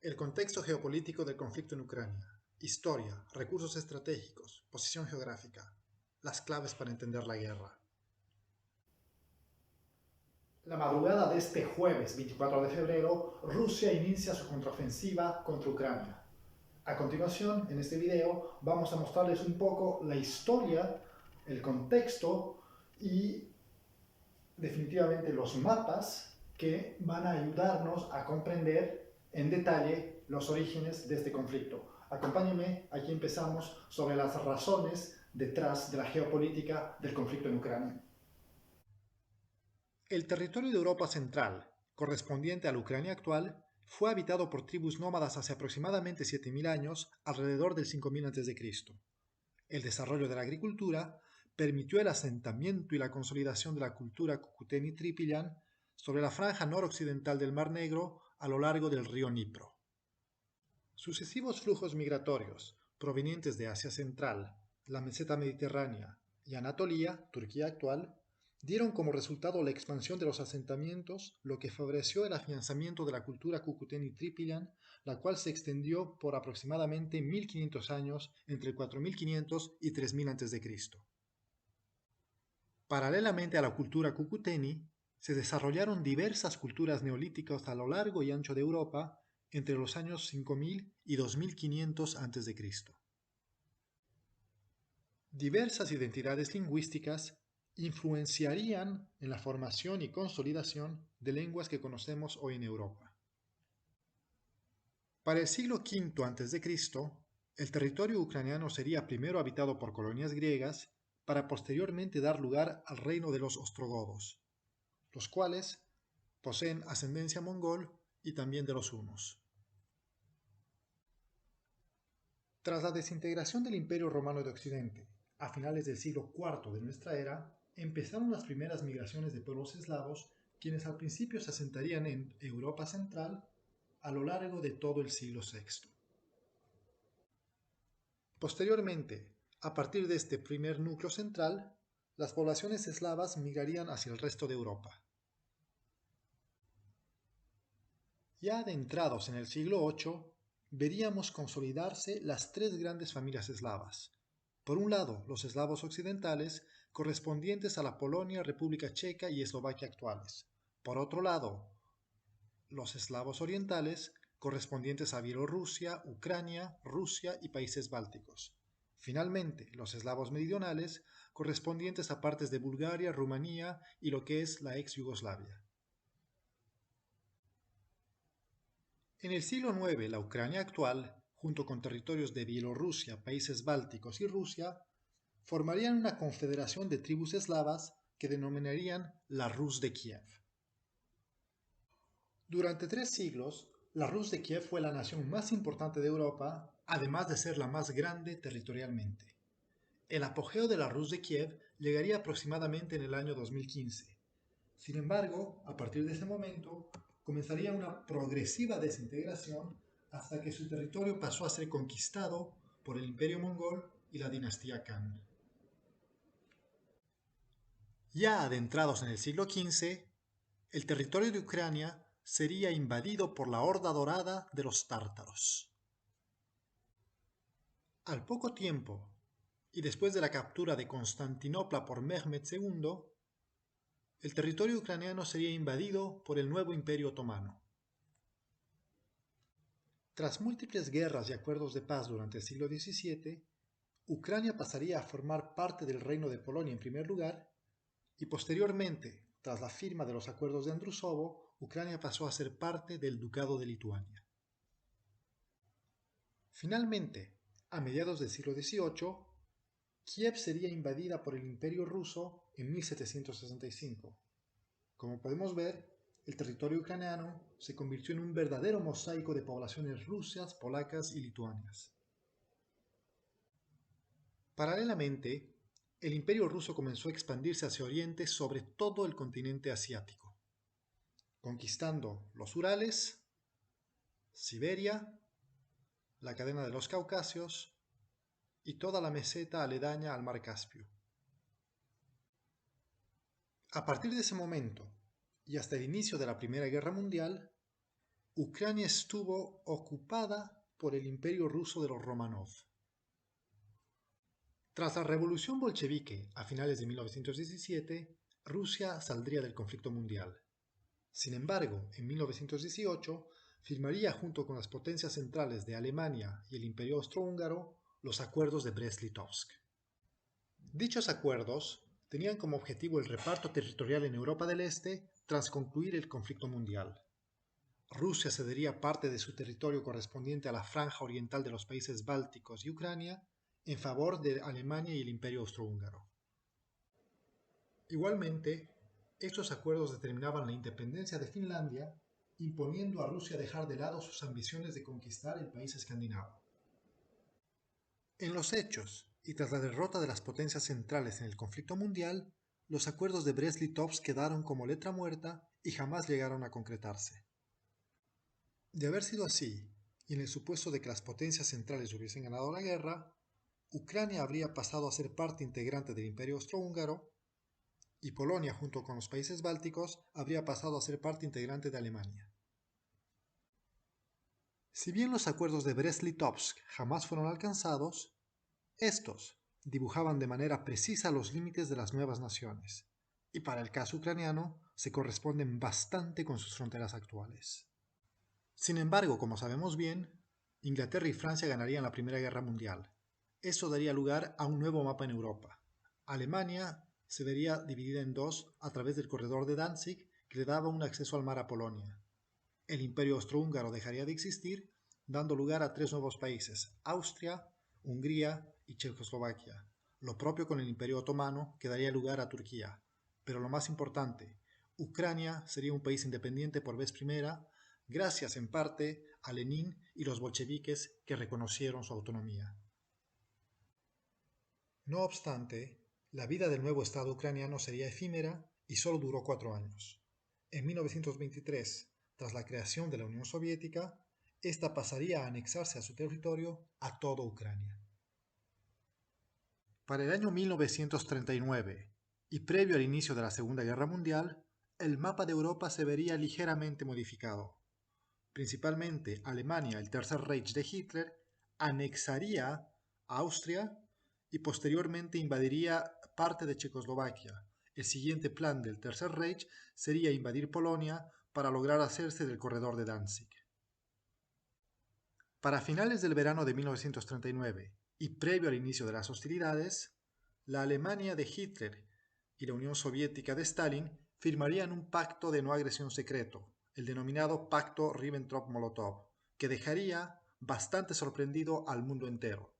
El contexto geopolítico del conflicto en Ucrania. Historia, recursos estratégicos, posición geográfica. Las claves para entender la guerra. La madrugada de este jueves 24 de febrero, Rusia inicia su contraofensiva contra Ucrania. A continuación, en este video, vamos a mostrarles un poco la historia, el contexto y definitivamente los mapas que van a ayudarnos a comprender en detalle los orígenes de este conflicto. Acompáñenme, aquí empezamos sobre las razones detrás de la geopolítica del conflicto en Ucrania. El territorio de Europa Central, correspondiente a la Ucrania actual, fue habitado por tribus nómadas hace aproximadamente 7000 años, alrededor del 5000 a.C. El desarrollo de la agricultura permitió el asentamiento y la consolidación de la cultura Cucuteni-Trypillian sobre la franja noroccidental del Mar Negro a lo largo del río Dnipro. Sucesivos flujos migratorios provenientes de Asia Central, la meseta mediterránea y Anatolia, Turquía actual, dieron como resultado la expansión de los asentamientos, lo que favoreció el afianzamiento de la cultura Cucuteni-Trypillian, la cual se extendió por aproximadamente 1500 años entre 4500 y 3000 a.C. Paralelamente a la cultura Cucuteni, se desarrollaron diversas culturas neolíticas a lo largo y ancho de Europa entre los años 5000 y 2500 a.C. Diversas identidades lingüísticas influenciarían en la formación y consolidación de lenguas que conocemos hoy en Europa. Para el siglo V a.C., el territorio ucraniano sería primero habitado por colonias griegas para posteriormente dar lugar al reino de los ostrogodos, los cuales poseen ascendencia mongol y también de los hunos. Tras la desintegración del Imperio Romano de Occidente, a finales del siglo IV de nuestra era, empezaron las primeras migraciones de pueblos eslavos, quienes al principio se asentarían en Europa Central a lo largo de todo el siglo VI. Posteriormente, a partir de este primer núcleo central, las poblaciones eslavas migrarían hacia el resto de Europa. Ya adentrados en el siglo VIII, veríamos consolidarse las tres grandes familias eslavas. Por un lado, los eslavos occidentales, correspondientes a la Polonia, República Checa y Eslovaquia actuales. Por otro lado, los eslavos orientales, correspondientes a Bielorrusia, Ucrania, Rusia y países bálticos. Finalmente, los eslavos meridionales, correspondientes a partes de Bulgaria, Rumanía y lo que es la ex Yugoslavia. En el siglo IX, la Ucrania actual, junto con territorios de Bielorrusia, países bálticos y Rusia, formarían una confederación de tribus eslavas que denominarían la Rus de Kiev. Durante 3 siglos, la Rus de Kiev fue la nación más importante de Europa, además de ser la más grande territorialmente. El apogeo de la Rus de Kiev llegaría aproximadamente en el año 2015. Sin embargo, a partir de ese momento, comenzaría una progresiva desintegración hasta que su territorio pasó a ser conquistado por el Imperio Mongol y la dinastía Khan. Ya adentrados en el siglo XV, el territorio de Ucrania sería invadido por la Horda Dorada de los tártaros. Al poco tiempo, y después de la captura de Constantinopla por Mehmed II, el territorio ucraniano sería invadido por el nuevo Imperio Otomano. Tras múltiples guerras y acuerdos de paz durante el siglo XVII, Ucrania pasaría a formar parte del Reino de Polonia en primer lugar, y posteriormente, tras la firma de los acuerdos de Andrusovo, Ucrania pasó a ser parte del Ducado de Lituania. Finalmente, a mediados del siglo XVIII, Kiev sería invadida por el Imperio ruso en 1765. Como podemos ver, el territorio ucraniano se convirtió en un verdadero mosaico de poblaciones rusas, polacas y lituanas. Paralelamente, el Imperio ruso comenzó a expandirse hacia Oriente sobre todo el continente asiático, conquistando los Urales, Siberia, la cadena de los Caucasios y toda la meseta aledaña al mar Caspio. A partir de ese momento y hasta el inicio de la Primera Guerra Mundial, Ucrania estuvo ocupada por el Imperio Ruso de los Romanov. Tras la revolución bolchevique a finales de 1917, Rusia saldría del conflicto mundial. Sin embargo, en 1918 firmaría junto con las potencias centrales de Alemania y el Imperio Austrohúngaro los acuerdos de Brest-Litovsk. Dichos acuerdos tenían como objetivo el reparto territorial en Europa del Este tras concluir el conflicto mundial. Rusia cedería parte de su territorio correspondiente a la franja oriental de los países bálticos y Ucrania en favor de Alemania y el Imperio Austrohúngaro. Igualmente, estos acuerdos determinaban la independencia de Finlandia, imponiendo a Rusia dejar de lado sus ambiciones de conquistar el país escandinavo. En los hechos, y tras la derrota de las potencias centrales en el conflicto mundial, los acuerdos de Brest-Litovsk quedaron como letra muerta y jamás llegaron a concretarse. De haber sido así, y en el supuesto de que las potencias centrales hubiesen ganado la guerra, Ucrania habría pasado a ser parte integrante del Imperio Austrohúngaro y Polonia, junto con los países bálticos, habría pasado a ser parte integrante de Alemania. Si bien los acuerdos de Brest-Litovsk jamás fueron alcanzados, estos dibujaban de manera precisa los límites de las nuevas naciones, y para el caso ucraniano se corresponden bastante con sus fronteras actuales. Sin embargo, como sabemos bien, Inglaterra y Francia ganarían la Primera Guerra Mundial. Esto daría lugar a un nuevo mapa en Europa. Alemania se vería dividida en dos a través del corredor de Danzig, que le daba un acceso al mar a Polonia. El Imperio Austrohúngaro dejaría de existir, dando lugar a tres nuevos países: Austria, Hungría y Checoslovaquia. Lo propio con el Imperio Otomano, que daría lugar a Turquía. Pero lo más importante, Ucrania sería un país independiente por vez primera, gracias en parte a Lenin y los bolcheviques que reconocieron su autonomía. No obstante, la vida del nuevo Estado ucraniano sería efímera y solo duró 4 años. En 1923, tras la creación de la Unión Soviética, esta pasaría a anexarse a su territorio a toda Ucrania. Para el año 1939, y previo al inicio de la Segunda Guerra Mundial, el mapa de Europa se vería ligeramente modificado. Principalmente Alemania, el Tercer Reich de Hitler, anexaría a Austria y posteriormente invadiría parte de Checoslovaquia. El siguiente plan del Tercer Reich sería invadir Polonia para lograr hacerse del corredor de Danzig. Para finales del verano de 1939 y previo al inicio de las hostilidades, la Alemania de Hitler y la Unión Soviética de Stalin firmarían un pacto de no agresión secreto, el denominado Pacto Ribbentrop-Molotov, que dejaría bastante sorprendido al mundo entero.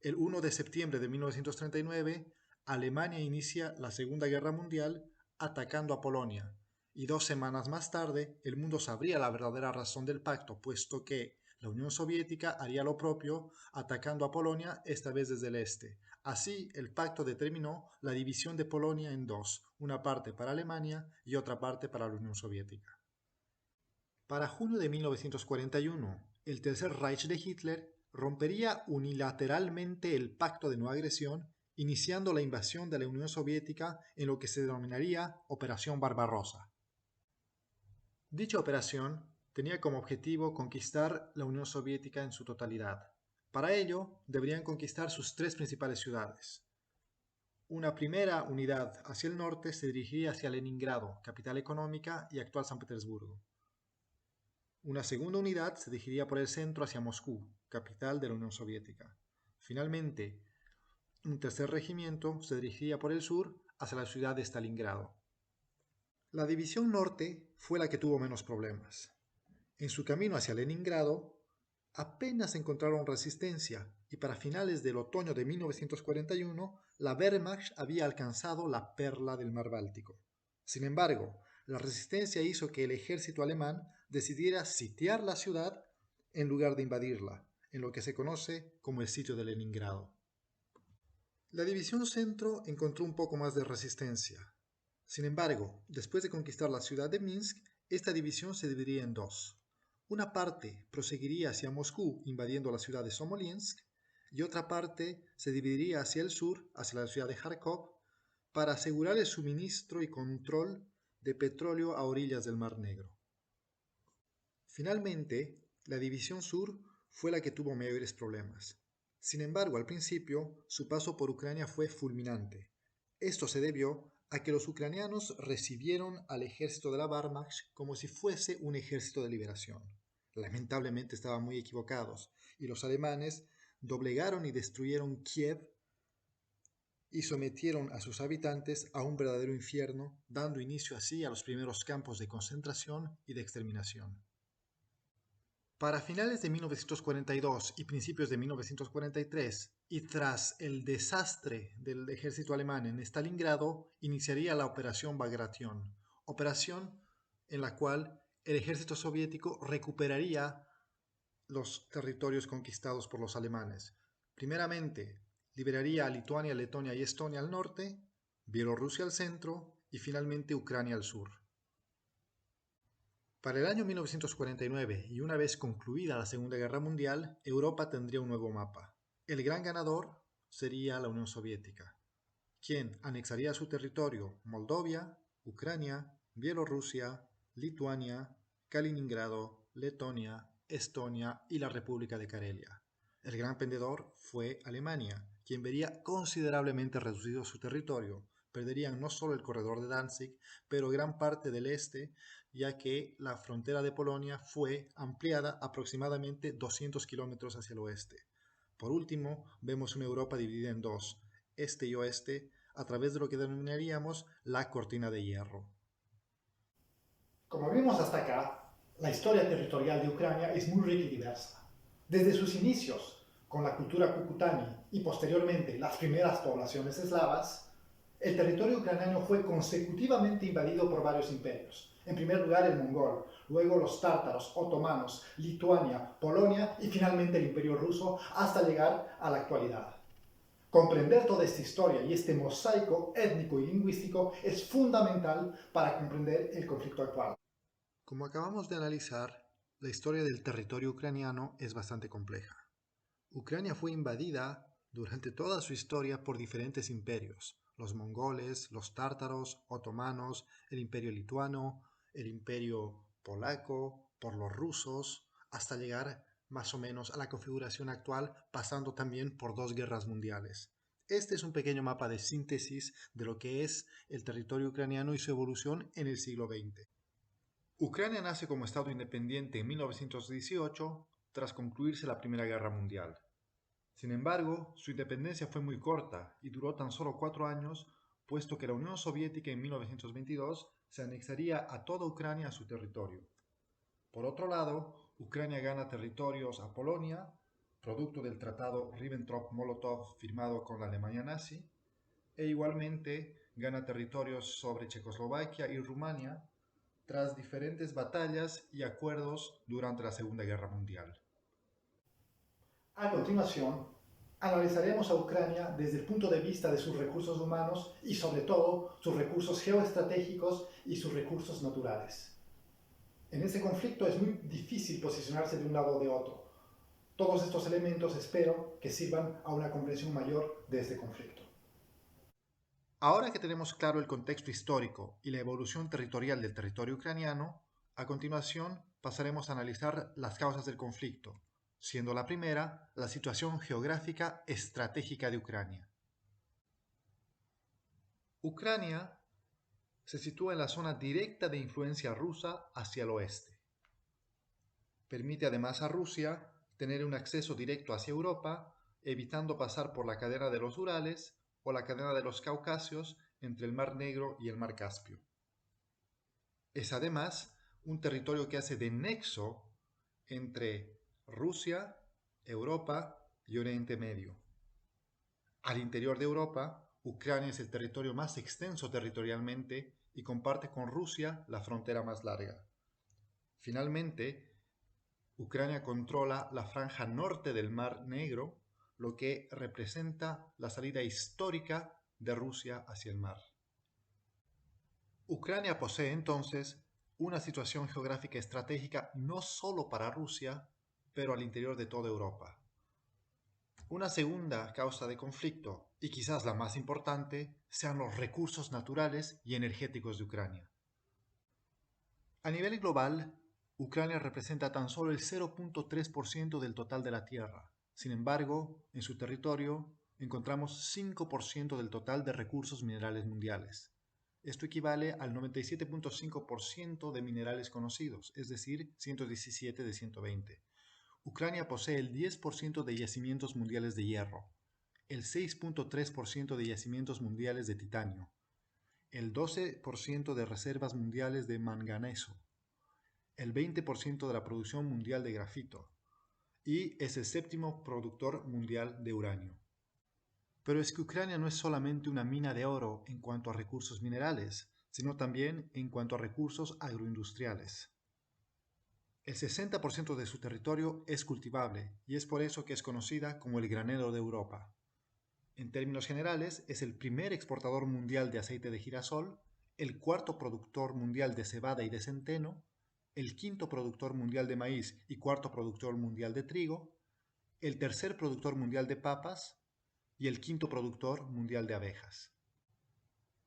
El 1 de septiembre de 1939, Alemania inicia la Segunda Guerra Mundial atacando a Polonia, y 2 semanas más tarde el mundo sabría la verdadera razón del pacto, puesto que la Unión Soviética haría lo propio atacando a Polonia, esta vez desde el este. Así, el pacto determinó la división de Polonia en dos, una parte para Alemania y otra parte para la Unión Soviética. Para junio de 1941, el Tercer Reich de Hitler rompería unilateralmente el pacto de no agresión, iniciando la invasión de la Unión Soviética en lo que se denominaría Operación Barbarossa. Dicha operación tenía como objetivo conquistar la Unión Soviética en su totalidad. Para ello, deberían conquistar sus tres principales ciudades. Una primera unidad hacia el norte se dirigiría hacia Leningrado, capital económica y actual San Petersburgo. Una segunda unidad se dirigiría por el centro hacia Moscú, capital de la Unión Soviética. Finalmente, un tercer regimiento se dirigiría por el sur hacia la ciudad de Stalingrado. La división norte fue la que tuvo menos problemas. En su camino hacia Leningrado, apenas encontraron resistencia y para finales del otoño de 1941 la Wehrmacht había alcanzado la perla del mar Báltico. Sin embargo, la resistencia hizo que el ejército alemán decidiera sitiar la ciudad en lugar de invadirla, en lo que se conoce como el sitio de Leningrado. La división centro encontró un poco más de resistencia. Sin embargo, después de conquistar la ciudad de Minsk, esta división se dividiría en dos. Una parte proseguiría hacia Moscú invadiendo la ciudad de Smolensk y otra parte se dividiría hacia el sur, hacia la ciudad de Kharkov, para asegurar el suministro y control de petróleo a orillas del Mar Negro. Finalmente, la división sur fue la que tuvo mayores problemas. Sin embargo, al principio, su paso por Ucrania fue fulminante. Esto se debió a que los ucranianos recibieron al ejército de la Wehrmacht como si fuese un ejército de liberación. Lamentablemente estaban muy equivocados, y los alemanes doblegaron y destruyeron Kiev y sometieron a sus habitantes a un verdadero infierno, dando inicio así a los primeros campos de concentración y de exterminación. Para finales de 1942 y principios de 1943, y tras el desastre del ejército alemán en Stalingrado, iniciaría la Operación Bagration, operación en la cual el ejército soviético recuperaría los territorios conquistados por los alemanes. Primeramente, liberaría a Lituania, Letonia y Estonia al norte, Bielorrusia al centro y finalmente Ucrania al sur. Para el año 1949, y una vez concluida la Segunda Guerra Mundial, Europa tendría un nuevo mapa. El gran ganador sería la Unión Soviética, quien anexaría a su territorio Moldavia, Ucrania, Bielorrusia, Lituania, Kaliningrado, Letonia, Estonia y la República de Karelia. El gran perdedor fue Alemania, quien vería considerablemente reducido su territorio. Perderían no solo el corredor de Danzig, pero gran parte del este, ya que la frontera de Polonia fue ampliada aproximadamente 200 kilómetros hacia el oeste. Por último, vemos una Europa dividida en dos, este y oeste, a través de lo que denominaríamos la cortina de hierro. Como vimos hasta acá, la historia territorial de Ucrania es muy rica y diversa. Desde sus inicios, con la cultura cucutani y posteriormente las primeras poblaciones eslavas, el territorio ucraniano fue consecutivamente invadido por varios imperios. En primer lugar el mongol, luego los tártaros, otomanos, Lituania, Polonia y finalmente el imperio ruso hasta llegar a la actualidad. Comprender toda esta historia y este mosaico étnico y lingüístico es fundamental para comprender el conflicto actual. Como acabamos de analizar, la historia del territorio ucraniano es bastante compleja. Ucrania fue invadida durante toda su historia por diferentes imperios: los mongoles, los tártaros, otomanos, el imperio lituano, el imperio polaco, por los rusos, hasta llegar más o menos a la configuración actual, pasando también por dos guerras mundiales. Este es un pequeño mapa de síntesis de lo que es el territorio ucraniano y su evolución en el siglo XX. Ucrania nace como Estado independiente en 1918 tras concluirse la Primera Guerra Mundial. Sin embargo, su independencia fue muy corta y duró tan solo 4 años, puesto que la Unión Soviética en 1922 se anexaría a toda Ucrania a su territorio. Por otro lado, Ucrania gana territorios a Polonia, producto del tratado Ribbentrop-Molotov firmado con la Alemania nazi, e igualmente gana territorios sobre Checoslovaquia y Rumania tras diferentes batallas y acuerdos durante la Segunda Guerra Mundial. A continuación, analizaremos a Ucrania desde el punto de vista de sus recursos humanos y sobre todo sus recursos geoestratégicos y sus recursos naturales. En este conflicto es muy difícil posicionarse de un lado o de otro. Todos estos elementos espero que sirvan a una comprensión mayor de este conflicto. Ahora que tenemos claro el contexto histórico y la evolución territorial del territorio ucraniano, a continuación pasaremos a analizar las causas del conflicto, siendo la primera la situación geográfica estratégica de Ucrania. Ucrania se sitúa en la zona directa de influencia rusa hacia el oeste. Permite además a Rusia tener un acceso directo hacia Europa, evitando pasar por la cadena de los Urales o la cadena de los Caucasios entre el Mar Negro y el Mar Caspio. Es además un territorio que hace de nexo entre Rusia, Europa y Oriente Medio. Al interior de Europa, Ucrania es el territorio más extenso territorialmente y comparte con Rusia la frontera más larga. Finalmente, Ucrania controla la franja norte del Mar Negro, lo que representa la salida histórica de Rusia hacia el mar. Ucrania posee entonces una situación geográfica estratégica no solo para Rusia, pero al interior de toda Europa. Una segunda causa de conflicto, y quizás la más importante, sean los recursos naturales y energéticos de Ucrania. A nivel global, Ucrania representa tan solo el 0.3% del total de la Tierra. Sin embargo, en su territorio encontramos 5% del total de recursos minerales mundiales. Esto equivale al 97.5% de minerales conocidos, es decir, 117 de 120. Ucrania posee el 10% de yacimientos mundiales de hierro, el 6.3% de yacimientos mundiales de titanio, el 12% de reservas mundiales de manganeso, el 20% de la producción mundial de grafito y es el séptimo productor mundial de uranio. Pero es que Ucrania no es solamente una mina de oro en cuanto a recursos minerales, sino también en cuanto a recursos agroindustriales. El 60% de su territorio es cultivable y es por eso que es conocida como el granero de Europa. En términos generales, es el primer exportador mundial de aceite de girasol, el cuarto productor mundial de cebada y de centeno, el quinto productor mundial de maíz y cuarto productor mundial de trigo, el tercer productor mundial de papas y el quinto productor mundial de abejas.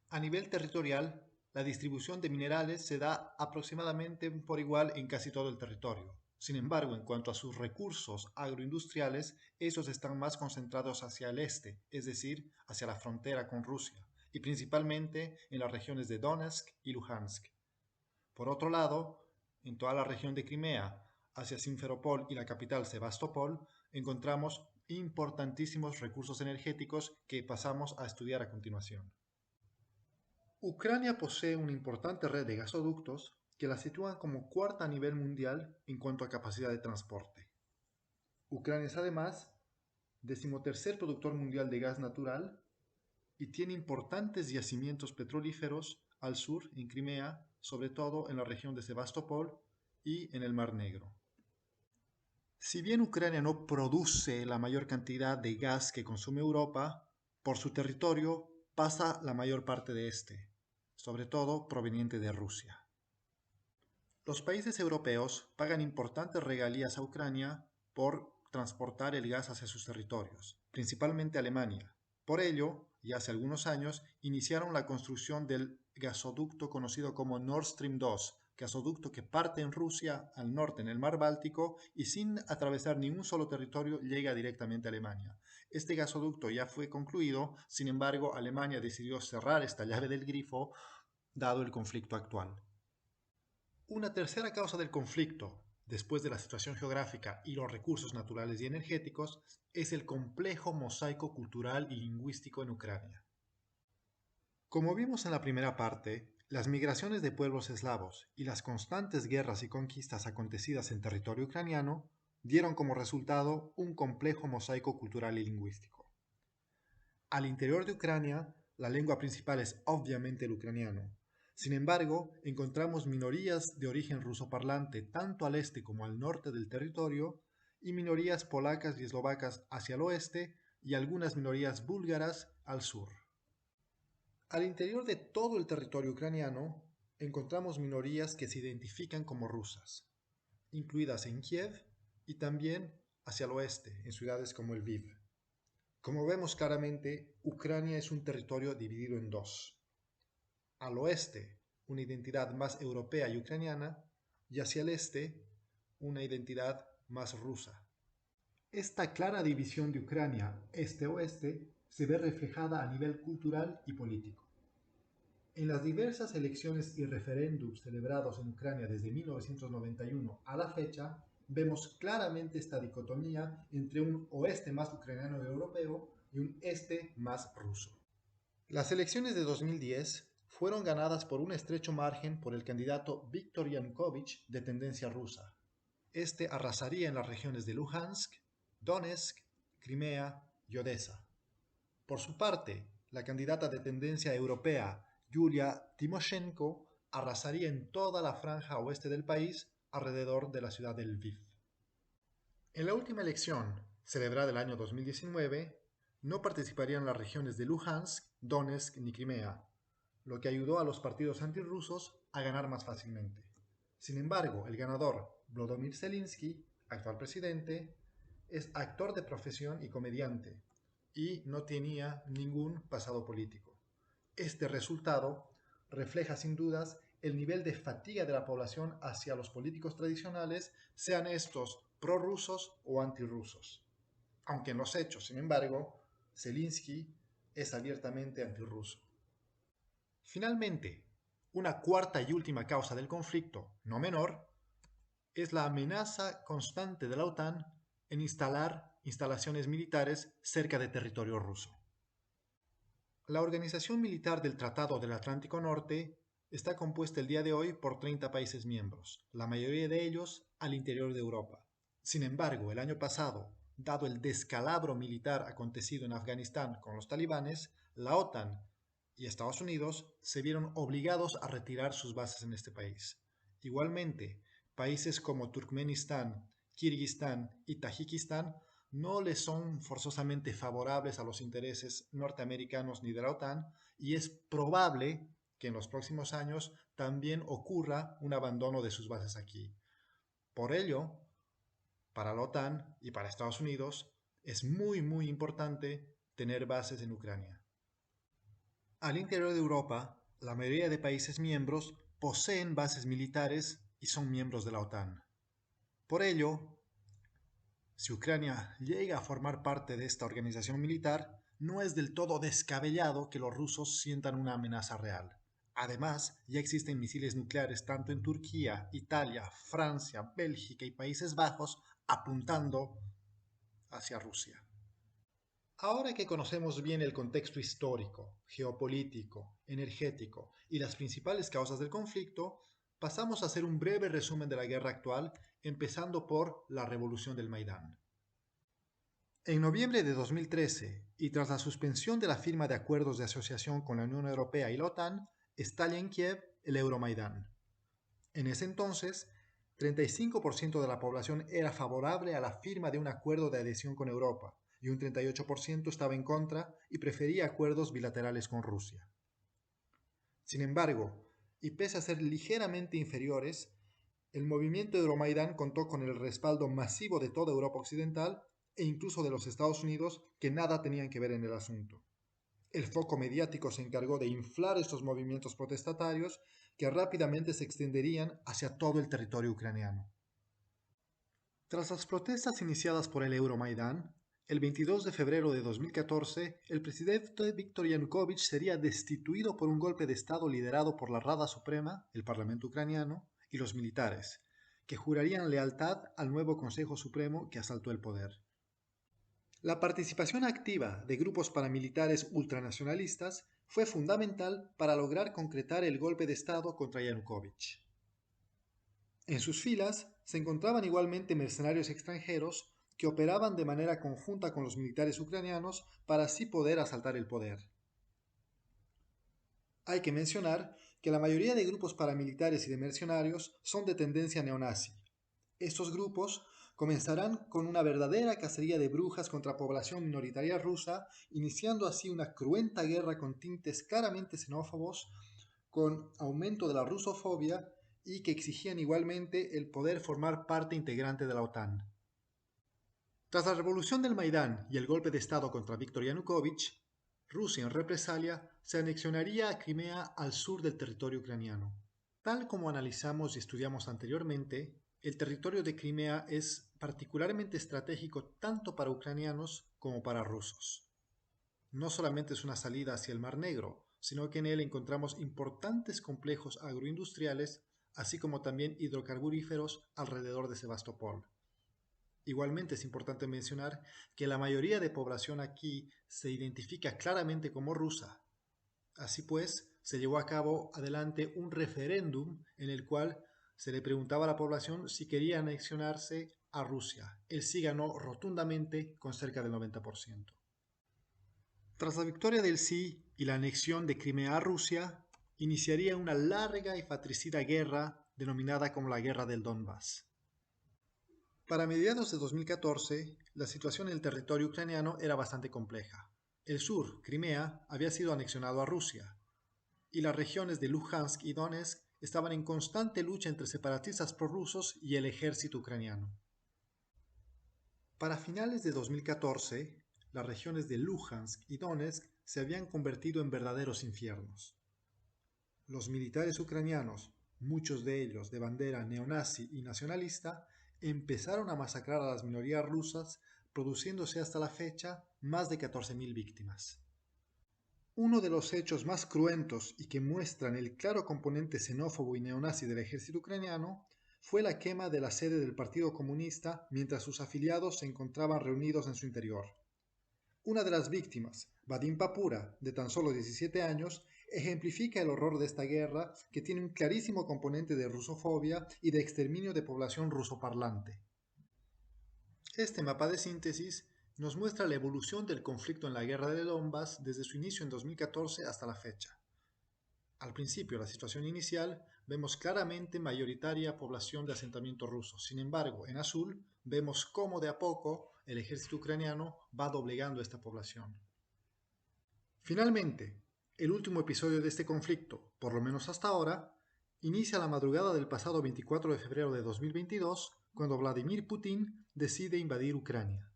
A nivel territorial, la distribución de minerales se da aproximadamente por igual en casi todo el territorio. Sin embargo, en cuanto a sus recursos agroindustriales, esos están más concentrados hacia el este, es decir, hacia la frontera con Rusia, y principalmente en las regiones de Donetsk y Luhansk. Por otro lado, en toda la región de Crimea, hacia Simferopol y la capital Sebastopol, encontramos importantísimos recursos energéticos que pasamos a estudiar a continuación. Ucrania posee una importante red de gasoductos que la sitúan como cuarta a nivel mundial en cuanto a capacidad de transporte. Ucrania es además decimotercer productor mundial de gas natural y tiene importantes yacimientos petrolíferos al sur, en Crimea, sobre todo en la región de Sebastopol y en el Mar Negro. Si bien Ucrania no produce la mayor cantidad de gas que consume Europa, por su territorio pasa la mayor parte de este, sobre todo proveniente de Rusia. Los países europeos pagan importantes regalías a Ucrania por transportar el gas hacia sus territorios, principalmente Alemania. Por ello, y hace algunos años, iniciaron la construcción del gasoducto conocido como Nord Stream 2, gasoducto que parte en Rusia al norte en el mar Báltico y sin atravesar ningún solo territorio llega directamente a Alemania. Este gasoducto ya fue concluido, sin embargo, Alemania decidió cerrar esta llave del grifo dado el conflicto actual. Una tercera causa del conflicto, después de la situación geográfica y los recursos naturales y energéticos, es el complejo mosaico cultural y lingüístico en Ucrania. Como vimos en la primera parte, las migraciones de pueblos eslavos y las constantes guerras y conquistas acontecidas en territorio ucraniano dieron como resultado un complejo mosaico cultural y lingüístico. Al interior de Ucrania, la lengua principal es obviamente el ucraniano. Sin embargo, encontramos minorías de origen rusoparlante tanto al este como al norte del territorio y minorías polacas y eslovacas hacia el oeste y algunas minorías búlgaras al sur. Al interior de todo el territorio ucraniano encontramos minorías que se identifican como rusas, incluidas en Kiev y también hacia el oeste, en ciudades como Lviv. Como vemos claramente, Ucrania es un territorio dividido en dos. Al oeste, una identidad más europea y ucraniana, y hacia el este, una identidad más rusa. Esta clara división de Ucrania este-oeste se ve reflejada a nivel cultural y político. En las diversas elecciones y referéndums celebrados en Ucrania desde 1991 a la fecha, vemos claramente esta dicotomía entre un oeste más ucraniano y europeo y un este más ruso. Las elecciones de 2010 fueron ganadas por un estrecho margen por el candidato Viktor Yanukovych de tendencia rusa. Este arrasaría en las regiones de Luhansk, Donetsk, Crimea y Odessa. Por su parte, la candidata de tendencia europea Yulia Tymoshenko arrasaría en toda la franja oeste del país alrededor de la ciudad de Lviv. En la última elección, celebrada el año 2019, no participarían las regiones de Luhansk, Donetsk ni Crimea, lo que ayudó a los partidos antirrusos a ganar más fácilmente. Sin embargo, el ganador, Volodymyr Zelensky, actual presidente, es actor de profesión y comediante, y no tenía ningún pasado político. Este resultado refleja sin dudas el nivel de fatiga de la población hacia los políticos tradicionales, sean estos prorrusos o antirrusos. Aunque en los hechos, sin embargo, Zelensky es abiertamente antirruso. Finalmente, una cuarta y última causa del conflicto, no menor, es la amenaza constante de la OTAN en instalar instalaciones militares cerca de territorio ruso. La organización militar del Tratado del Atlántico Norte está compuesta el día de hoy por 30 países miembros, la mayoría de ellos al interior de Europa. Sin embargo, el año pasado, dado el descalabro militar acontecido en Afganistán con los talibanes, la OTAN y Estados Unidos se vieron obligados a retirar sus bases en este país. Igualmente, países como Turkmenistán, Kirguistán y Tayikistán no les son forzosamente favorables a los intereses norteamericanos ni de la OTAN y es probable que en los próximos años también ocurra un abandono de sus bases aquí. Por ello, para la OTAN y para Estados Unidos es muy importante tener bases en Ucrania. Al interior de Europa, la mayoría de países miembros poseen bases militares y son miembros de la OTAN. Por ello, si Ucrania llega a formar parte de esta organización militar, no es del todo descabellado que los rusos sientan una amenaza real. Además, ya existen misiles nucleares tanto en Turquía, Italia, Francia, Bélgica y Países Bajos apuntando hacia Rusia. Ahora que conocemos bien el contexto histórico, geopolítico, energético y las principales causas del conflicto, pasamos a hacer un breve resumen de la guerra actual, empezando por la revolución del Maidán. En noviembre de 2013, y tras la suspensión de la firma de acuerdos de asociación con la Unión Europea y la OTAN, estalla en Kiev el Euromaidán. En ese entonces, 35% de la población era favorable a la firma de un acuerdo de adhesión con Europa, y un 38% estaba en contra y prefería acuerdos bilaterales con Rusia. Sin embargo, y pese a ser ligeramente inferiores, el movimiento Euromaidán contó con el respaldo masivo de toda Europa Occidental e incluso de los Estados Unidos, que nada tenían que ver en el asunto. El foco mediático se encargó de inflar estos movimientos protestatarios que rápidamente se extenderían hacia todo el territorio ucraniano. Tras las protestas iniciadas por el Euromaidán, el 22 de febrero de 2014, el presidente Viktor Yanukovych sería destituido por un golpe de Estado liderado por la Rada Suprema, el Parlamento ucraniano, y los militares, que jurarían lealtad al nuevo Consejo Supremo que asaltó el poder. La participación activa de grupos paramilitares ultranacionalistas fue fundamental para lograr concretar el golpe de Estado contra Yanukovych. En sus filas se encontraban igualmente mercenarios extranjeros que operaban de manera conjunta con los militares ucranianos para así poder asaltar el poder. Hay que mencionar que la mayoría de grupos paramilitares y de mercenarios son de tendencia neonazi. Estos grupos comenzarán con una verdadera cacería de brujas contra población minoritaria rusa, iniciando así una cruenta guerra con tintes claramente xenófobos, con aumento de la rusofobia y que exigían igualmente el poder formar parte integrante de la OTAN. Tras la revolución del Maidán y el golpe de Estado contra Viktor Yanukovych, Rusia en represalia se anexionaría a Crimea al sur del territorio ucraniano. Tal como analizamos y estudiamos anteriormente, el territorio de Crimea es particularmente estratégico tanto para ucranianos como para rusos. No solamente es una salida hacia el Mar Negro, sino que en él encontramos importantes complejos agroindustriales, así como también hidrocarburíferos alrededor de Sebastopol. Igualmente es importante mencionar que la mayoría de población aquí se identifica claramente como rusa. Así pues, se llevó a cabo adelante un referéndum en el cual se le preguntaba a la población si quería anexionarse a Rusia. El sí ganó rotundamente con cerca del 90%. Tras la victoria del sí y la anexión de Crimea a Rusia, iniciaría una larga y fratricida guerra denominada como la Guerra del Donbass. Para mediados de 2014, la situación en el territorio ucraniano era bastante compleja. El sur, Crimea, había sido anexionado a Rusia, y las regiones de Luhansk y Donetsk estaban en constante lucha entre separatistas prorrusos y el ejército ucraniano. Para finales de 2014, las regiones de Luhansk y Donetsk se habían convertido en verdaderos infiernos. Los militares ucranianos, muchos de ellos de bandera neonazi y nacionalista, empezaron a masacrar a las minorías rusas, produciéndose hasta la fecha más de 14.000 víctimas. Uno de los hechos más cruentos y que muestran el claro componente xenófobo y neonazi del ejército ucraniano fue la quema de la sede del Partido Comunista mientras sus afiliados se encontraban reunidos en su interior. Una de las víctimas, Vadim Papura, de tan solo 17 años, ejemplifica el horror de esta guerra que tiene un clarísimo componente de rusofobia y de exterminio de población rusoparlante. Este mapa de síntesis nos muestra la evolución del conflicto en la guerra de Donbass desde su inicio en 2014 hasta la fecha. Al principio, la situación inicial, vemos claramente mayoritaria población de asentamiento ruso. Sin embargo, en azul, vemos cómo de a poco el ejército ucraniano va doblegando esta población. Finalmente, el último episodio de este conflicto, por lo menos hasta ahora, inicia la madrugada del pasado 24 de febrero de 2022, cuando Vladimir Putin decide invadir Ucrania.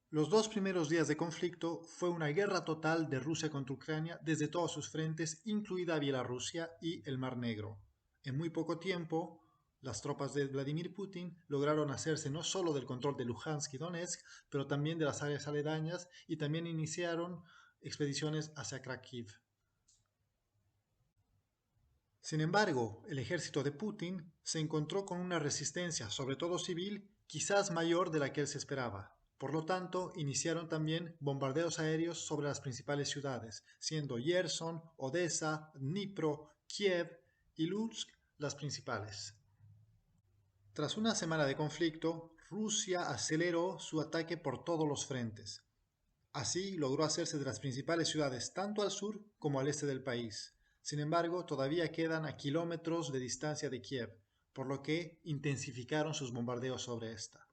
Los 2 primeros días de conflicto fue una guerra total de Rusia contra Ucrania desde todos sus frentes, incluida Bielorrusia y el Mar Negro. En muy poco tiempo, las tropas de Vladimir Putin lograron hacerse no solo del control de Luhansk y Donetsk, pero también de las áreas aledañas y también iniciaron expediciones hacia Kharkiv. Sin embargo, el ejército de Putin se encontró con una resistencia, sobre todo civil, quizás mayor de la que él se esperaba. Por lo tanto, iniciaron también bombardeos aéreos sobre las principales ciudades, siendo Gerson, Odessa, Dnipro, Kiev y Lutsk las principales. Tras una semana de conflicto, Rusia aceleró su ataque por todos los frentes. Así logró hacerse de las principales ciudades tanto al sur como al este del país. Sin embargo, todavía quedan a kilómetros de distancia de Kiev, por lo que intensificaron sus bombardeos sobre esta.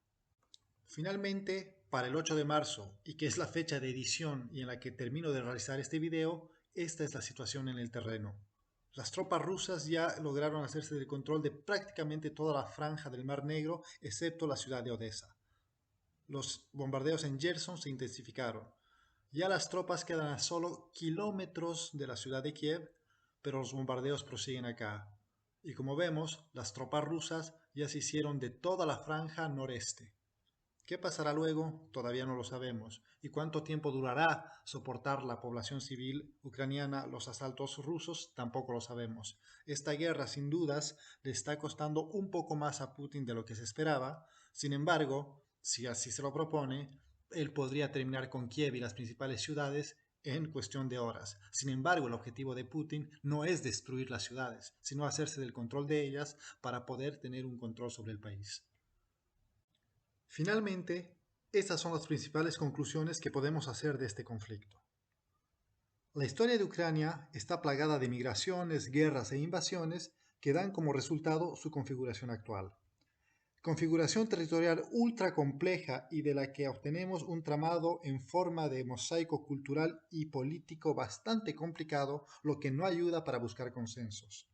Finalmente, para el 8 de marzo, y que es la fecha de edición y en la que termino de realizar este video, esta es la situación en el terreno. Las tropas rusas ya lograron hacerse del control de prácticamente toda la franja del Mar Negro, excepto la ciudad de Odessa. Los bombardeos en Gerson se intensificaron. Ya las tropas quedan a solo kilómetros de la ciudad de Kiev, pero los bombardeos prosiguen acá. Y como vemos, las tropas rusas ya se hicieron de toda la franja noreste. ¿Qué pasará luego? Todavía no lo sabemos. ¿Y cuánto tiempo durará soportar la población civil ucraniana los asaltos rusos? Tampoco lo sabemos. Esta guerra, sin dudas, le está costando un poco más a Putin de lo que se esperaba. Sin embargo, si así se lo propone, él podría terminar con Kiev y las principales ciudades en cuestión de horas. Sin embargo, el objetivo de Putin no es destruir las ciudades, sino hacerse del control de ellas para poder tener un control sobre el país. Finalmente, estas son las principales conclusiones que podemos hacer de este conflicto. La historia de Ucrania está plagada de migraciones, guerras e invasiones que dan como resultado su configuración actual. Configuración territorial ultra compleja y de la que obtenemos un tramado en forma de mosaico cultural y político bastante complicado, lo que no ayuda para buscar consensos.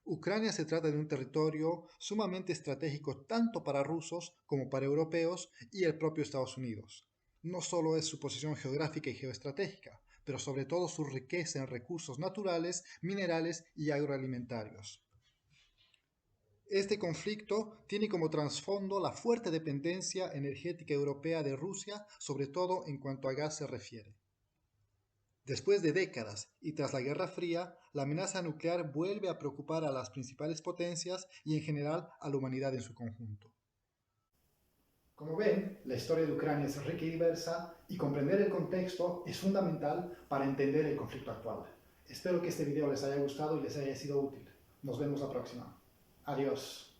Ucrania se trata de un territorio sumamente estratégico tanto para rusos como para europeos y el propio Estados Unidos. No solo es su posición geográfica y geoestratégica, pero sobre todo su riqueza en recursos naturales, minerales y agroalimentarios. Este conflicto tiene como trasfondo la fuerte dependencia energética europea de Rusia, sobre todo en cuanto a gas se refiere. Después de décadas y tras la Guerra Fría, la amenaza nuclear vuelve a preocupar a las principales potencias y en general a la humanidad en su conjunto. Como ven, la historia de Ucrania es rica y diversa y comprender el contexto es fundamental para entender el conflicto actual. Espero que este video les haya gustado y les haya sido útil. Nos vemos la próxima. Adiós.